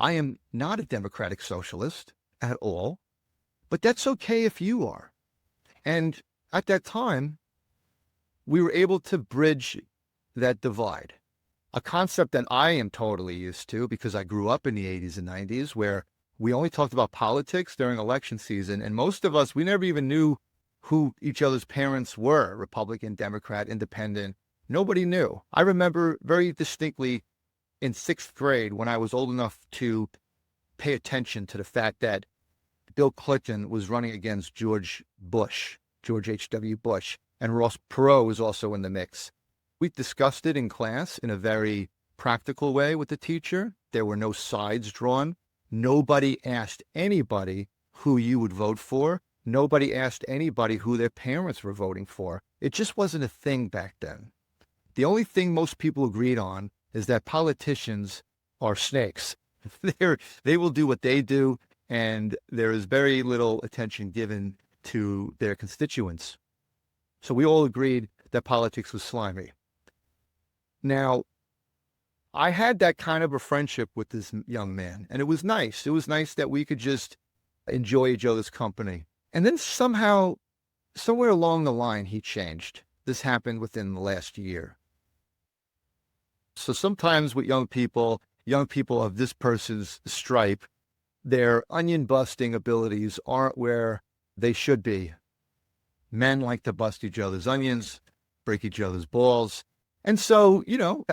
I am not a democratic socialist at all, but that's okay if you are. And at that time, we were able to bridge that divide. A concept that I am totally used to because I grew up in the 80s and 90s where we only talked about politics during election season. And most of us, we never even knew who each other's parents were, Republican, Democrat, Independent. Nobody knew. I remember very distinctly in sixth grade when I was old enough to pay attention to the fact that Bill Clinton was running against George Bush, George H.W. Bush, and Ross Perot was also in the mix. We discussed it in class in a very practical way with the teacher. There were no sides drawn. Nobody asked anybody who you would vote for. Nobody asked anybody who their parents were voting for. It just wasn't a thing back then. The only thing most people agreed on is that politicians are snakes. They will do what they do, and there is very little attention given to their constituents. So we all agreed that politics was slimy. Now, I had that kind of a friendship with this young man, and it was nice. It was nice that we could just enjoy each other's company. And then somehow, somewhere along the line, he changed. This happened within the last year. So sometimes with young people of this person's stripe, their onion busting abilities aren't where they should be. Men like to bust each other's onions, break each other's balls. And so,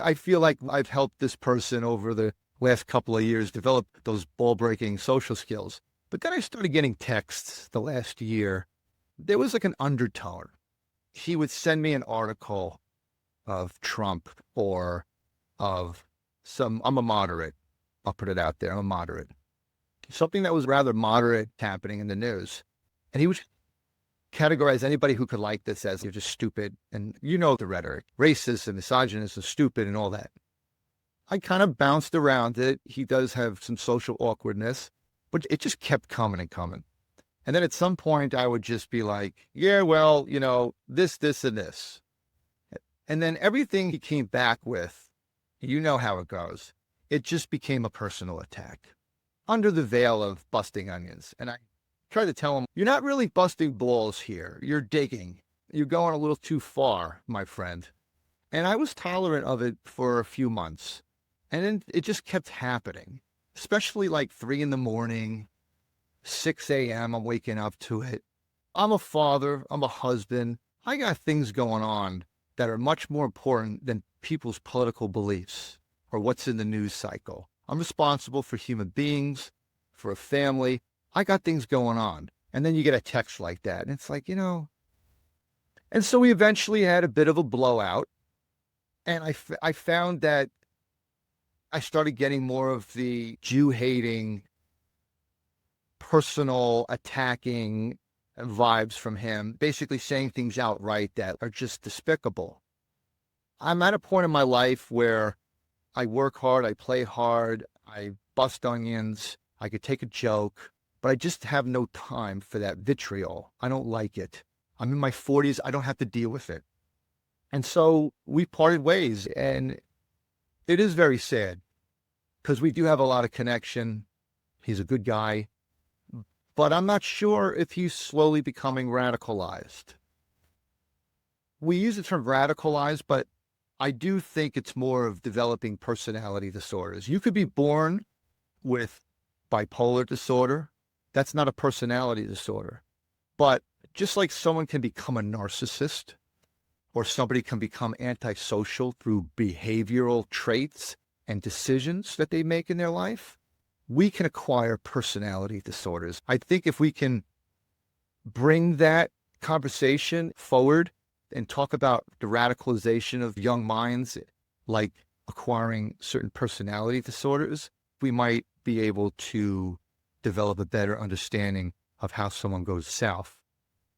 I feel like I've helped this person over the last couple of years develop those ball-breaking social skills. But then I started getting texts the last year. There was like an undertone. He would send me an article of Trump or of I'm a moderate. I'll put it out there. I'm a moderate. Something that was rather moderate happening in the news. And he would categorize anybody who could like this as you're just stupid. And the rhetoric, racist and misogynist and stupid and all that. I kind of bounced around it. He does have some social awkwardness, but it just kept coming and coming. And then at some point I would just be like, yeah, well, this, and this. And then everything he came back with, you know how it goes. It just became a personal attack under the veil of busting onions. And I tried to tell him, you're not really busting balls here. You're digging. You're going a little too far, my friend. And I was tolerant of it for a few months. And then it just kept happening, especially like 3 a.m, 6 a.m. I'm waking up to it. I'm a father. I'm a husband. I got things going on that are much more important than people's political beliefs or what's in the news cycle. I'm responsible for human beings, for a family. I got things going on. And then you get a text like that. And it's like, And so we eventually had a bit of a blowout. And I found that I started getting more of the Jew-hating, personal attacking vibes from him, basically saying things outright that are just despicable. I'm at a point in my life where I work hard, I play hard, I bust onions, I could take a joke, but I just have no time for that vitriol. I don't like it. I'm in my 40s. I don't have to deal with it. And so we parted ways, and it is very sad because we do have a lot of connection. He's a good guy, but I'm not sure if he's slowly becoming radicalized. We use the term radicalized, but I do think it's more of developing personality disorders. You could be born with bipolar disorder. That's not a personality disorder. But just like someone can become a narcissist or somebody can become antisocial through behavioral traits and decisions that they make in their life, we can acquire personality disorders. I think if we can bring that conversation forward and talk about the radicalization of young minds, like acquiring certain personality disorders, we might be able to develop a better understanding of how someone goes south.